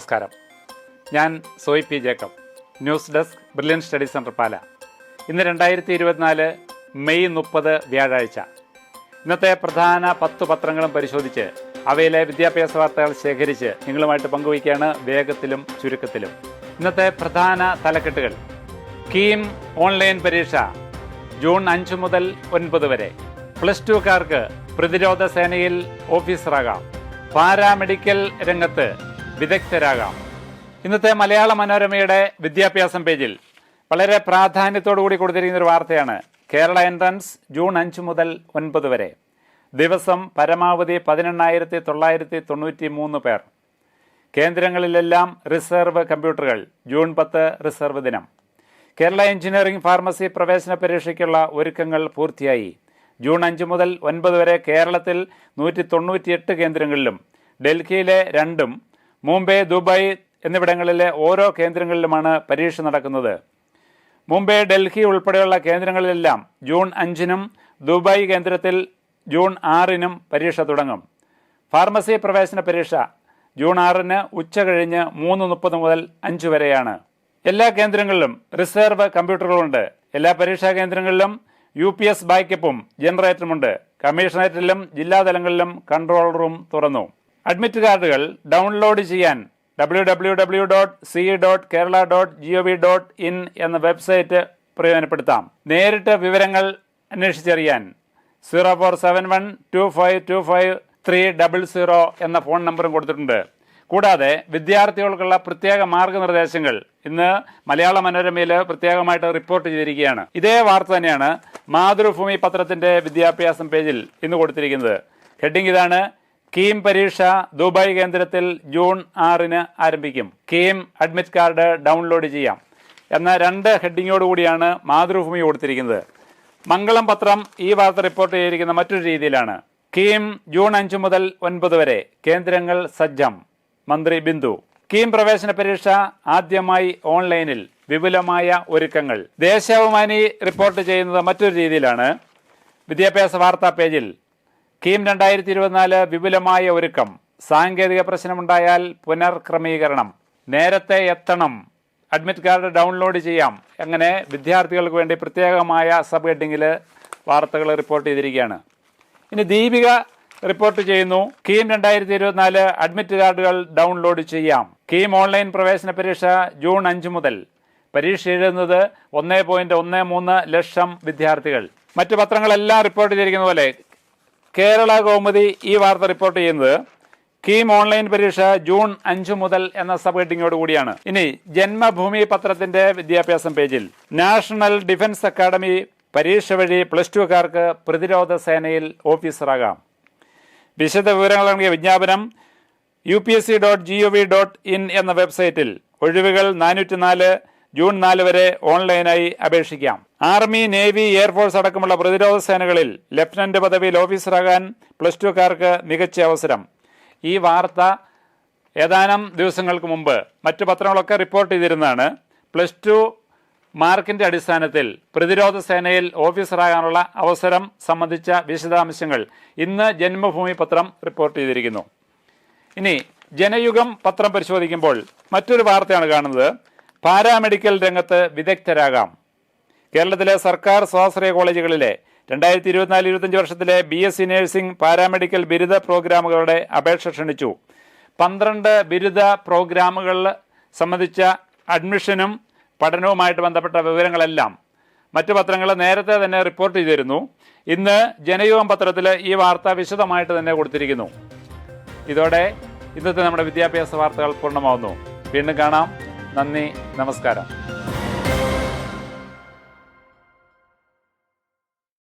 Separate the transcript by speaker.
Speaker 1: നമസ്കാരം. ഞാൻ Soyi P Jacob, news desk, brilliant study centre Pala. ഇന്ന് 2024 മെയ് 30 വ്യാഴാഴ്ച. ഇന്നത്തെ പ്രധാന 10 പത്രങ്ങളും പരിശോധിച്ച് അവയിലെ വിദ്യാഭ്യാസ വാർത്തകൾ ശേഖരിച്ച് നിങ്ങളുമായിട്ട് പങ്കുവയ്ക്കുകയാണ്, വേഗത്തിലും ചുരുക്കത്തിലും. ഇന്നത്തെ പ്രധാന തലക്കെട്ടുകൾ: കീം ഓൺലൈൻ പരീക്ഷ ജൂൺ 5 മുതൽ 9 വരെ. പ്ലസ് ടുക്കാർക്ക് പ്രതിരോധ സേനയിൽ ഓഫീസറാകാം. പാരാമെഡിക്കൽ രംഗത്ത് വിദഗ്ധരാകാം. ഇന്നത്തെ മലയാള മനോരമയുടെ വിദ്യാഭ്യാസം പേജിൽ വളരെ പ്രാധാന്യത്തോടുകൂടി കൊടുത്തിരിക്കുന്ന ഒരു വാർത്തയാണ്. കേരള എൻട്രൻസ് ജൂൺ 5 മുതൽ 9 വരെ. ദിവസം പരമാവധി 18,993 പേർ. കേന്ദ്രങ്ങളിലെല്ലാം റിസർവ് കമ്പ്യൂട്ടറുകൾ. ജൂൺ 10 റിസർവ് ദിനം. കേരള എഞ്ചിനീയറിംഗ് ഫാർമസി പ്രവേശന പരീക്ഷയ്ക്കുള്ള ഒരുക്കങ്ങൾ പൂർത്തിയായി. ജൂൺ 5 മുതൽ 9 വരെ കേരളത്തിൽ 198 കേന്ദ്രങ്ങളിലും ഡൽഹിയിലെ 2, മുംബൈ, ദുബായ് എന്നിവിടങ്ങളിലെ ഓരോ കേന്ദ്രങ്ങളിലുമാണ് പരീക്ഷ നടക്കുന്നത്. മുംബൈ, ഡൽഹി ഉൾപ്പെടെയുള്ള കേന്ദ്രങ്ങളിലെല്ലാം ജൂൺ 5-നും ദുബായ് കേന്ദ്രത്തിൽ ജൂൺ 6-നും പരീക്ഷ തുടങ്ങും. ഫാർമസി പ്രവേശന പരീക്ഷ ജൂൺ 6-ന് ഉച്ച കഴിഞ്ഞ് 3:30 മുതൽ 5 വരെയാണ്. എല്ലാ കേന്ദ്രങ്ങളിലും റിസർവ് കമ്പ്യൂട്ടറുകളുണ്ട്. എല്ലാ പരീക്ഷാ കേന്ദ്രങ്ങളിലും UPS ബാക്കപ്പും ജനറേറ്ററുമുണ്ട്. കമ്മീഷണറേറ്റിലും ജില്ലാതലങ്ങളിലും കൺട്രോൾ റൂം തുറന്നു. അഡ്മിറ്റ് കാർഡുകൾ ഡൗൺലോഡ് ചെയ്യാൻ www.ce.kerala.gov.in എന്ന വെബ്സൈറ്റ് പ്രയോജനപ്പെടുത്താം. നേരിട്ട് വിവരങ്ങൾ അന്വേഷിച്ചറിയാൻ 0471252530 എന്ന ഫോൺ നമ്പറും കൊടുത്തിട്ടുണ്ട്. കൂടാതെ വിദ്യാർത്ഥികൾക്കുള്ള പ്രത്യേക മാർഗനിർദ്ദേശങ്ങൾ ഇന്ന് മലയാള മനോരമയിൽ പ്രത്യേകമായിട്ട് റിപ്പോർട്ട് ചെയ്തിരിക്കുകയാണ്. ഇതേ വാർത്ത തന്നെയാണ് മാതൃഭൂമി പത്രത്തിന്റെ വിദ്യാഭ്യാസം പേജിൽ ഇന്ന് കൊടുത്തിരിക്കുന്നത്. ഹെഡിങ് ഇതാണ്: കീം പരീക്ഷ ദുബായ് കേന്ദ്രത്തിൽ ജൂൺ 6-ന് ആരംഭിക്കും. കീം അഡ്മിറ്റ് കാർഡ് ഡൗൺലോഡ് ചെയ്യാം എന്ന 2 ഹെഡിങ്ങോടുകൂടിയാണ് മാതൃഭൂമി കൊടുത്തിരിക്കുന്നത്. മംഗളം പത്രം ഈ വാർത്ത റിപ്പോർട്ട് ചെയ്തിരിക്കുന്ന മറ്റൊരു രീതിയിലാണ്: കീം ജൂൺ 5 മുതൽ 9 വരെ, കേന്ദ്രങ്ങൾ സജ്ജം. മന്ത്രി ബിന്ദു. കീം പ്രവേശന പരീക്ഷ ആദ്യമായി ഓൺലൈനിൽ, വിപുലമായ ഒരുക്കങ്ങൾ. ദേശാഭിമാനി റിപ്പോർട്ട് ചെയ്യുന്നത് മറ്റൊരു രീതിയിലാണ്. വിദ്യാഭ്യാസ വാർത്താ പേജിൽ കീം 2024 വിപുലമായ ഒരുക്കം. സാങ്കേതിക പ്രശ്നമുണ്ടായാൽ പുനർക്രമീകരണം. നേരത്തെ എത്തണം. അഡ്മിറ്റ് കാർഡ് ഡൗൺലോഡ് ചെയ്യാം. അങ്ങനെ വിദ്യാർത്ഥികൾക്ക് വേണ്ടി പ്രത്യേകമായ സബ് ഹെഡിങ്ങിൽ വാർത്തകൾ റിപ്പോർട്ട് ചെയ്തിരിക്കുകയാണ്. ഇനി ദീപിക റിപ്പോർട്ട് ചെയ്യുന്നു: കീം 2024 അഡ്മിറ്റ് കാർഡുകൾ ഡൗൺലോഡ് ചെയ്യാം. കീം ഓൺലൈൻ പ്രവേശന പരീക്ഷ ജൂൺ 5 മുതൽ. പരീക്ഷ എഴുതുന്നത് 1.13 ലക്ഷം വിദ്യാർത്ഥികൾ. മറ്റു പത്രങ്ങളെല്ലാം റിപ്പോർട്ട് ചെയ്തിരിക്കുന്ന പോലെ കേരള കൗമുദി ഈ വാർത്ത റിപ്പോർട്ട് ചെയ്യുന്നത് കീം ഓൺലൈൻ പരീക്ഷ ജൂൺ 5 മുതൽ എന്ന സബ് ഹെഡിങ്ങോട് കൂടിയാണ്. ഇനി ജന്മഭൂമി പത്രത്തിന്റെ വിദ്യാഭ്യാസം പേജിൽ നാഷണൽ ഡിഫൻസ് അക്കാദമി പരീക്ഷ വഴി പ്ലസ് ടുക്കാർക്ക് പ്രതിരോധ സേനയിൽ ഓഫീസറാകാം. വിശദ വിവരങ്ങളടങ്ങിയ വിജ്ഞാപനം upsc.gov.in എന്ന വെബ്സൈറ്റിൽ. ഒഴിവുകൾ 404. ജൂൺ 4 വരെ ഓൺലൈനായി അപേക്ഷിക്കാം. ആർമി, നേവി, എയർഫോഴ്സ് അടക്കമുള്ള പ്രതിരോധ സേനകളിൽ ലഫ്റ്റനന്റ് പദവിയിൽ ഓഫീസറാകാൻ പ്ലസ് ടുക്കാർക്ക് മികച്ച അവസരം. ഈ വാർത്ത ഏതാനും ദിവസങ്ങൾക്ക് മുമ്പ് മറ്റു പത്രങ്ങളൊക്കെ റിപ്പോർട്ട് ചെയ്തിരുന്നതാണ്. പ്ലസ് 2 മാർക്കിന്റെ അടിസ്ഥാനത്തിൽ പ്രതിരോധ സേനയിൽ ഓഫീസറാകാനുള്ള അവസരം സംബന്ധിച്ച വിശദാംശങ്ങൾ ഇന്ന് ജന്മഭൂമി പത്രം റിപ്പോർട്ട് ചെയ്തിരിക്കുന്നു. ഇനി ജനയുഗം പത്രം പരിശോധിക്കുമ്പോൾ മറ്റൊരു വാർത്തയാണ് കാണുന്നത്: പാരാമെഡിക്കൽ രംഗത്ത് വിദഗ്ധരാകാം. കേരളത്തിലെ സർക്കാർ സ്വാശ്രയ കോളേജുകളിലെ 2024-25 വർഷത്തിലെ BSc നഴ്സിംഗ്, പാരാമെഡിക്കൽ ബിരുദ പ്രോഗ്രാമുകളുടെ അപേക്ഷ ക്ഷണിച്ചു. 12 ബിരുദ പ്രോഗ്രാമുകൾ സംബന്ധിച്ച അഡ്മിഷനും പഠനവുമായിട്ട് ബന്ധപ്പെട്ട വിവരങ്ങളെല്ലാം മറ്റു പത്രങ്ങൾ നേരത്തെ തന്നെ റിപ്പോർട്ട് ചെയ്തിരുന്നു. ഇന്ന് ജനയുഗം പത്രത്തിൽ ഈ വാർത്ത വിശദമായിട്ട് തന്നെ കൊടുത്തിരിക്കുന്നു. ഇതോടെ ഇന്നത്തെ നമ്മുടെ വിദ്യാഭ്യാസ വാർത്തകൾ പൂർണ്ണമാവുന്നു. വീണ്ടും കാണാം. നന്ദി, നമസ്കാരം.